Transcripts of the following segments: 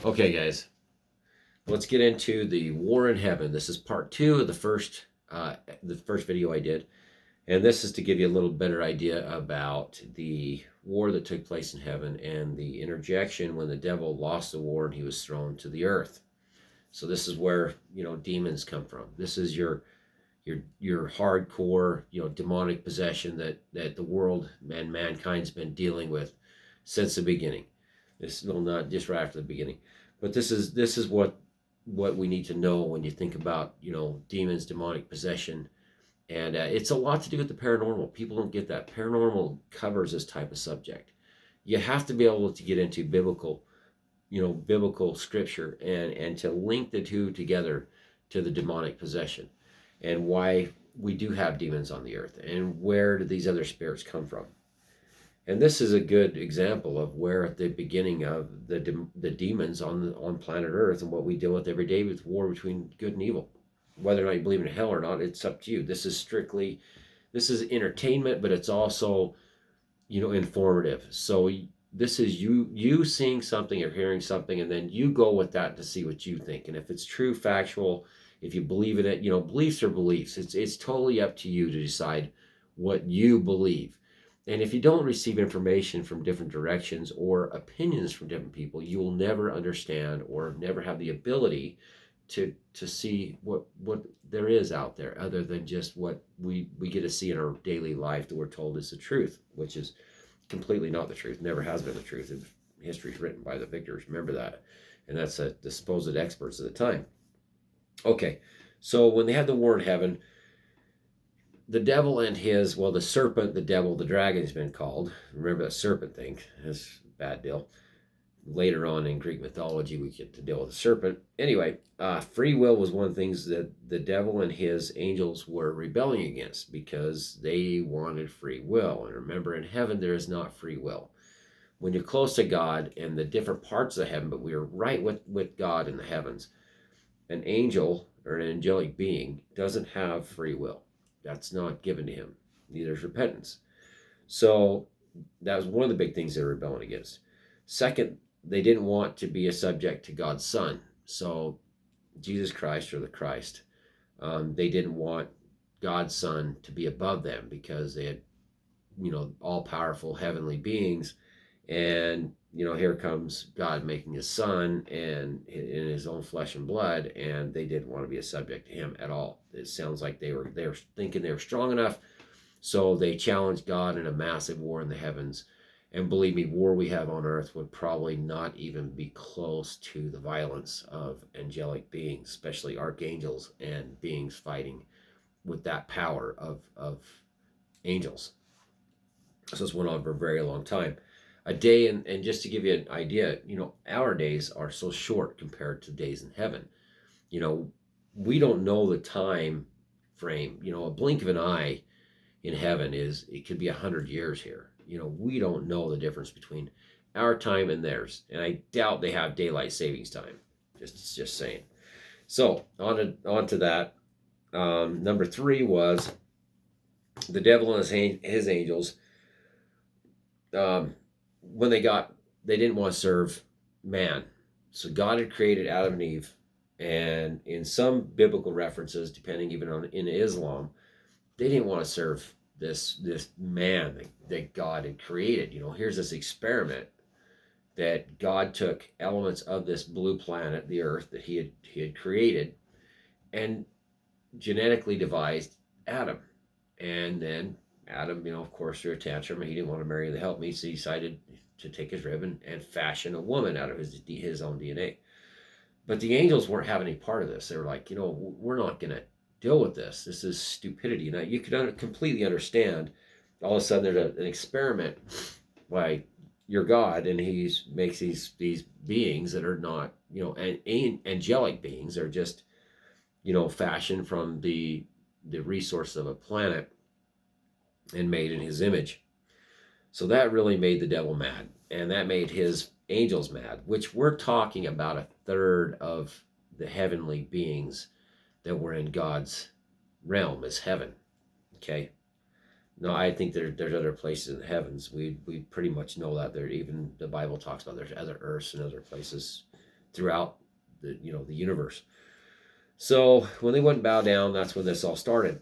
Okay, guys, let's get into the war in heaven. This is part two of the first video I did, and this is to give you a little better idea about the war that took place in heaven and the interjection when the devil lost the war and he was thrown to the earth. So this is where demons come from. This is your hardcore demonic possession that the world and mankind's been dealing with since the beginning. This will not just right after the beginning, but this is what we need to know when you think about demons, demonic possession, and it's a lot to do with the paranormal. People don't get that. Paranormal covers this type of subject. You have to be able to get into biblical scripture and to link the two together to the demonic possession and why we do have demons on the earth and where do these other spirits come from. And this is a good example of where at the beginning of the demons on planet Earth and what we deal with every day with war between good and evil. Whether or not you believe in hell or not, it's up to you. This is entertainment, but it's also informative. So this is you seeing something or hearing something, and then you go with that to see what you think. And if it's true, factual, if you believe in it, beliefs are beliefs. It's totally up to you to decide what you believe. And if you don't receive information from different directions or opinions from different people, you will never understand or never have the ability to see what there is out there other than just what we get to see in our daily life that we're told is the truth, which is completely not the truth, never has been the truth. History is written by the victors, remember that. And that's the supposed experts at the time. Okay, so when they had the war in heaven, the devil and the serpent, the devil, the dragon has been called. Remember that serpent thing? That's a bad deal. Later on in Greek mythology, we get to deal with the serpent. Anyway, free will was one of the things that the devil and his angels were rebelling against because they wanted free will. And remember, in heaven, there is not free will. When you're close to God and the different parts of heaven, but we are right with God in the heavens, an angel or an angelic being doesn't have free will. That's not given to him. Neither is repentance. So that was one of the big things they were rebelling against. Second, they didn't want to be a subject to God's Son. So Jesus Christ or the Christ, they didn't want God's Son to be above them because they had, all powerful heavenly beings. And, here comes God making his son and in his own flesh and blood, and they didn't want to be a subject to him at all. It sounds like they were thinking they were strong enough. So they challenged God in a massive war in the heavens. And believe me, war we have on earth would probably not even be close to the violence of angelic beings, especially archangels and beings fighting with that power of angels. So this went on for a very long time. A day, and just to give you an idea, our days are so short compared to days in heaven. We don't know the time frame. A blink of an eye in heaven it could be 100 years here. We don't know the difference between our time and theirs, and I doubt they have daylight savings time. Just saying. So on to that. Number 3 was the devil and his angels. When they didn't want to serve man, so God had created Adam and Eve, and in some biblical references, depending even on in Islam, they didn't want to serve this man that God had created. Here's this experiment that God took elements of this blue planet, the Earth, that he had created, and genetically devised Adam. And then Adam, of course, threw a tantrum, and he didn't want to marry the helpmeet, so he decided to take his rib and fashion a woman out of his own DNA. But the angels weren't having any part of this. They were like, we're not going to deal with this. This is stupidity. Now, you could completely understand all of a sudden there's an experiment by your God, and he makes these beings that are not, angelic beings. They're just, fashioned from the resource of a planet and made in his image. So that really made the devil mad, and that made his angels mad, which we're talking about a third of the heavenly beings that were in God's realm as heaven. Okay. No, I think there's other places in the heavens. We pretty much know that. There, even the Bible talks about there's other earths and other places throughout the the universe. So when they wouldn't bow down, that's when this all started.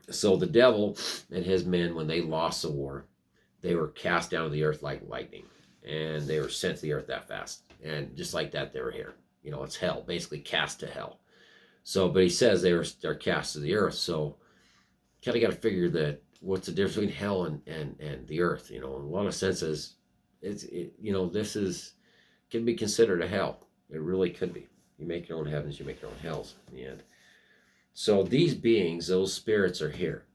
So the devil and his men, when they lost the war, they were cast down to the earth like lightning, and they were sent to the earth that fast, and just like that, they were here. It's hell, basically cast to hell. So, but he says they're cast to the earth. So, kind of got to figure that what's the difference between hell and the earth? In a lot of senses, this can be considered a hell. It really could be. You make your own heavens, you make your own hells in the end. So these beings, those spirits, are here,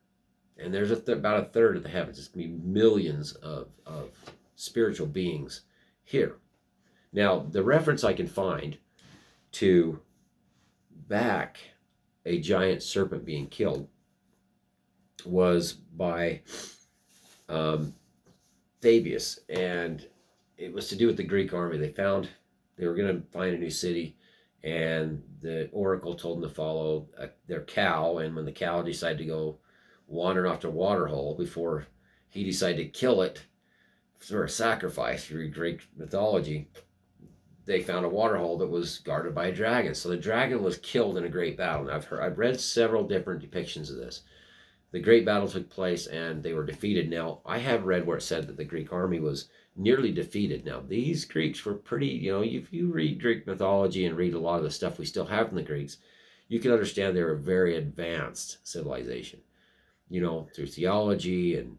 and there's about a third of the heavens. It's going to be millions of spiritual beings here. Now, the reference I can find to back a giant serpent being killed was by Fabius, and it was to do with the Greek army. They were going to find a new city, and the oracle told them to follow their cow, and when the cow decided to go wandering off to a water hole before he decided to kill it for a sacrifice through Greek mythology, they found a water hole that was guarded by a dragon. So the dragon was killed in a great battle. And I've read several different depictions of this. The great battle took place and they were defeated. Now, I have read where it said that the Greek army was nearly defeated. Now, these Greeks were pretty, if you read Greek mythology and read a lot of the stuff we still have from the Greeks, you can understand they were a very advanced civilization, through theology and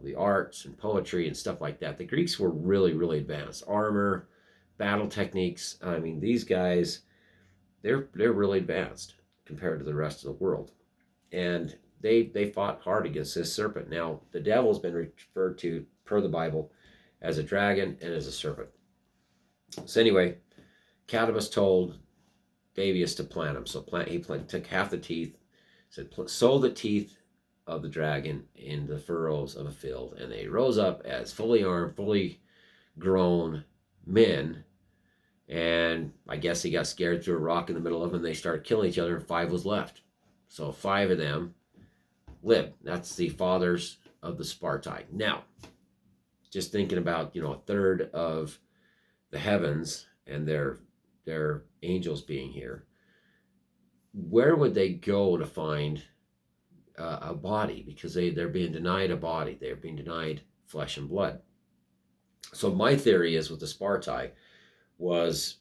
the arts and poetry and stuff like that. The Greeks were really, really advanced. Armor, battle techniques. I mean, these guys, they're really advanced compared to the rest of the world. And they fought hard against this serpent. Now, the devil's been referred to, per the Bible, as a dragon and as a serpent. So anyway, Cadmus told Fabius to plant him. So he took half the teeth, said, sow the teeth of the dragon in the furrows of a field. And they rose up as fully armed, fully grown men. And I guess he got scared, threw a rock in the middle of them, and they started killing each other, and 5 was left. So 5 of them lived. That's the fathers of the Spartai. Now, just thinking about, a third of the heavens and their angels being here, where would they go to find a body? Because they're being denied a body. They're being denied flesh and blood. So my theory is with the Spartai was,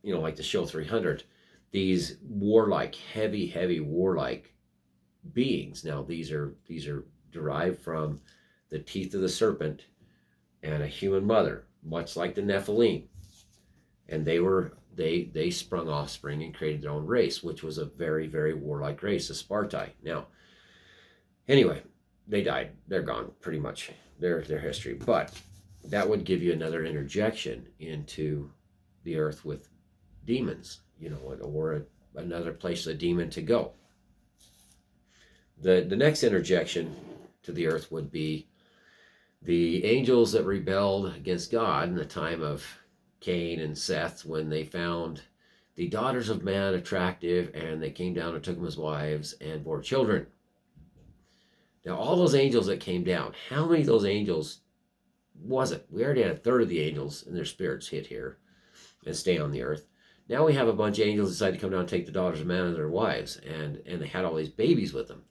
like the Show 300, these warlike, heavy warlike beings. Now, these are derived from the teeth of the serpent and a human mother, much like the Nephilim. And they sprung offspring and created their own race, which was a very, very warlike race, the Spartai. Now, anyway, they died. They're gone, pretty much. Their history. But that would give you another interjection into the earth with demons, or another place for a demon to go. The next interjection to the earth would be the angels that rebelled against God in the time of Cain and Seth, when they found the daughters of man attractive, and they came down and took them as wives and bore children. Now, all those angels that came down, how many of those angels was it? We already had a third of the angels and their spirits hit here and stay on the earth. Now we have a bunch of angels decide to come down and take the daughters of man and their wives, and they had all these babies with them.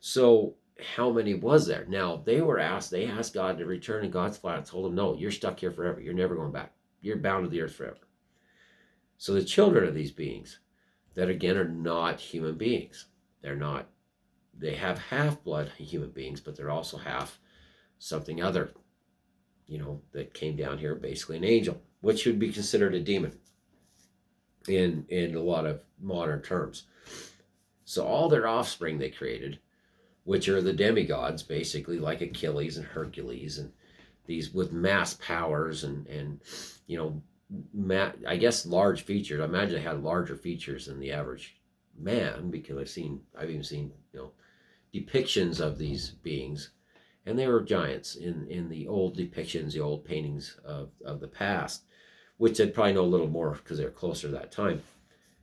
So how many was there? Now they asked God to return, and God flat told them, no, you're stuck here forever. You're never going back. You're bound to the earth forever. So the children of these beings, that again are not human beings. They have half-blood human beings, but they're also half something other, that came down here, basically an angel, which would be considered a demon in a lot of modern terms. So all their offspring they created, which are the demigods, basically, like Achilles and Hercules, and these with mass powers and I guess large features. I imagine they had larger features than the average man, because I've even seen depictions of these beings, and they were giants in the old depictions, the old paintings of the past, which they'd probably know a little more because they're closer to that time,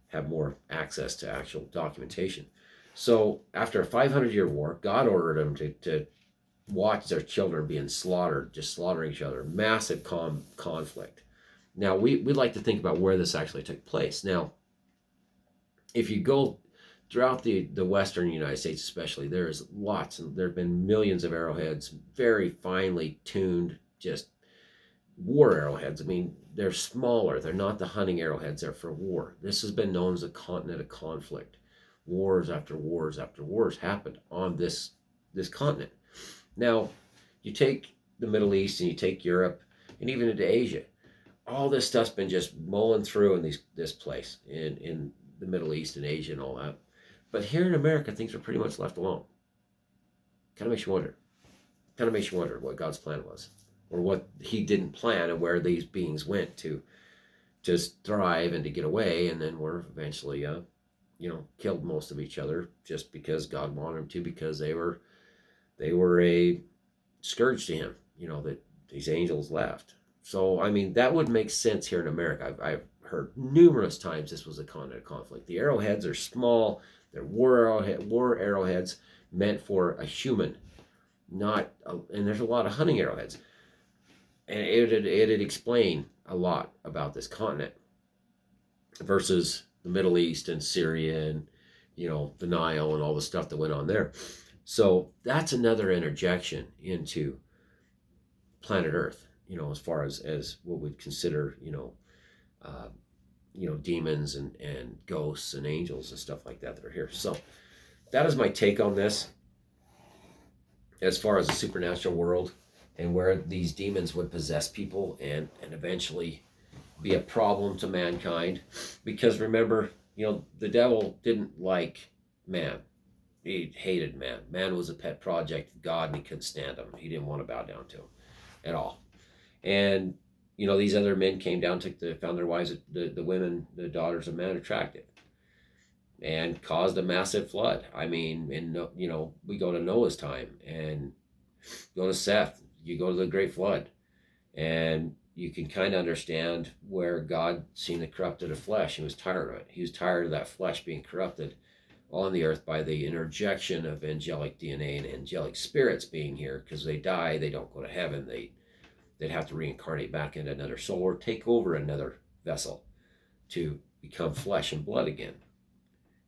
have more access to actual documentation. So after a 500-year war, God ordered them to watch their children being slaughtered, just slaughtering each other, massive conflict. Now, we like to think about where this actually took place. Now, if you go throughout the western United States especially, there's lots, and there have been millions of arrowheads, very finely tuned, just war arrowheads. I mean, they're smaller. They're not the hunting arrowheads. They're for war. This has been known as a continent of conflict. Wars after wars after wars happened on this continent. Now, you take the Middle East and you take Europe and even into Asia. All this stuff's been just mulling through in this place in the Middle East and Asia and all that. But here in America, things are pretty much left alone. Kind of makes you wonder. Kind of makes you wonder what God's plan was, or what He didn't plan, and where these beings went to just thrive and to get away, and then were eventually, killed most of each other just because God wanted them to, because they were a scourge to Him. That these angels left. So I mean, that would make sense here in America. I've heard numerous times this was a continent of conflict. The arrowheads are small. They're war arrowheads meant for a human, and there's a lot of hunting arrowheads. And it'd explain a lot about this continent versus the Middle East and Syria and, the Nile and all the stuff that went on there. So that's another interjection into planet Earth, as far as what we'd consider, demons and ghosts and angels and stuff like that are here. So that is my take on this as far as the supernatural world, and where these demons would possess people and eventually be a problem to mankind. Because remember, the devil didn't like man. He hated man. Man was a pet project of God, and he couldn't stand him. He didn't want to bow down to him at all. And these other men came down, found their wives, the women, the daughters of men, attractive, and caused a massive flood. I mean, we go to Noah's time and go to Seth. You go to the Great Flood, and you can kind of understand where God seen the corrupted of flesh. He was tired of it. He was tired of that flesh being corrupted on the earth by the interjection of angelic DNA and angelic spirits being here, because they die, they don't go to heaven. They'd have to reincarnate back into another soul or take over another vessel to become flesh and blood again.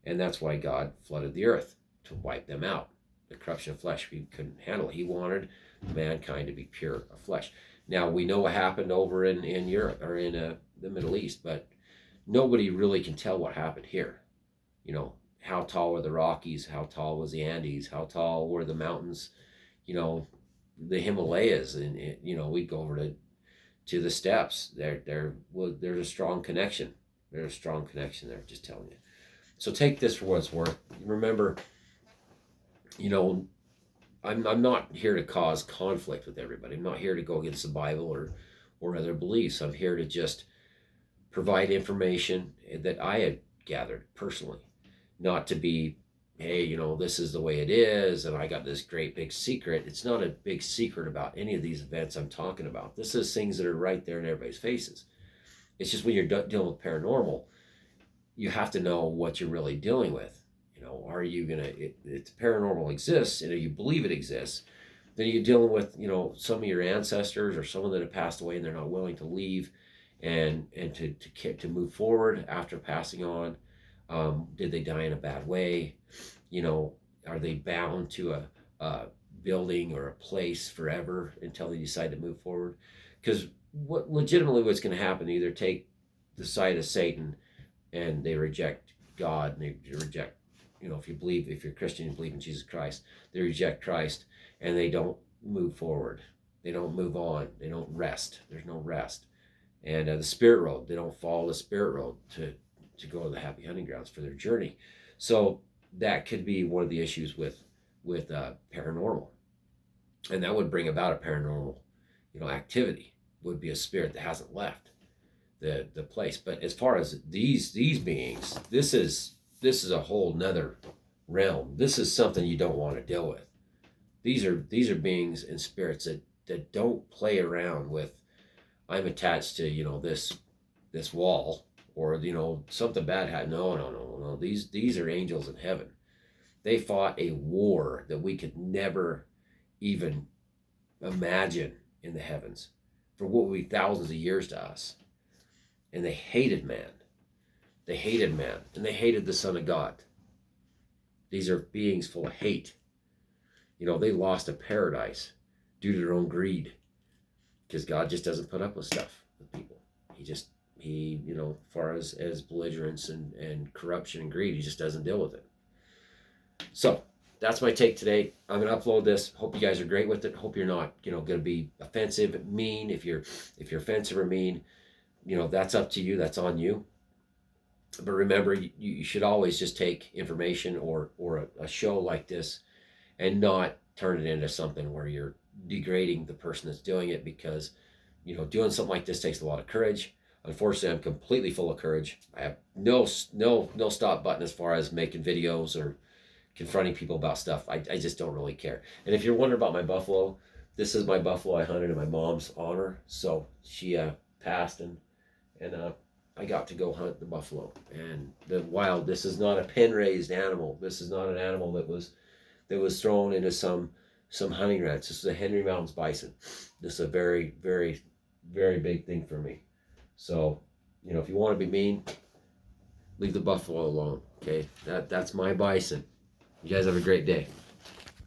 And that's why God flooded the earth, to wipe them out. The corruption of flesh He couldn't handle. He wanted mankind to be pure of flesh. Now, we know what happened over in Europe, or in the Middle East, but nobody really can tell what happened here. How tall were the Rockies? How tall was the Andes? How tall were the mountains? The Himalayas, and we go over to the steppes. There's a strong connection. There's a strong connection there. Just telling you. So take this for what it's worth. Remember, I'm not here to cause conflict with everybody. I'm not here to go against the Bible or other beliefs. I'm here to just provide information that I had gathered personally, not to be, hey, this is the way it is, and I got this great big secret. It's not a big secret about any of these events I'm talking about. This is things that are right there in everybody's faces. It's just when you're dealing with paranormal, you have to know what you're really dealing with. Are you if paranormal exists and you believe it exists, then you're dealing with, some of your ancestors or someone that have passed away and they're not willing to leave and to move forward after passing on. Did they die in a bad way? Are they bound to a building or a place forever until they decide to move forward? Because what's going to happen, either take the side of Satan and they reject God, and they reject, if you're Christian, you believe in Jesus Christ, they reject Christ and they don't move forward. They don't move on. They don't rest. There's no rest. And the spirit road, they don't follow the spirit road to go to the happy hunting grounds for their journey. So that could be one of the issues with paranormal. And that would bring about a paranormal, activity, would be a spirit that hasn't left the place. But as far as these beings, this is a whole nother realm. This is something you don't want to deal with. These are beings and spirits that don't play around with, I'm attached to, this wall, or, something bad happened. No. These are angels in heaven. They fought a war that we could never even imagine in the heavens for what would be thousands of years to us. and they hated man. They hated man, and they hated the Son of God. These are beings full of hate. You know, they lost a paradise due to their own greed, because God just doesn't put up with stuff with people. He, you know, as far as belligerence and corruption and greed, he just doesn't deal with it. So that's my take today. I'm gonna upload this. Hope you guys are great with it. Hope you're not, you know, gonna be offensive, mean. If you're offensive or mean, you know, that's up to you. That's on you. But remember, you should always just take information or a show like this and not turn it into something where you're degrading the person that's doing it, because, you know, doing something like this takes a lot of courage. Unfortunately, I'm completely full of courage. I have no stop button as far as making videos or confronting people about stuff. I just don't really care. And if you're wondering about my buffalo, this is my buffalo I hunted in my mom's honor. So she passed, and I got to go hunt the buffalo. And the wild, this is not a pen raised animal. This is not an animal that was thrown into some hunting ranch. This is a Henry Mountains bison. This is a very, very, very big thing for me. So, you know, if you want to be mean, leave the buffalo alone. Okay, that's my bison. You guys have a great day.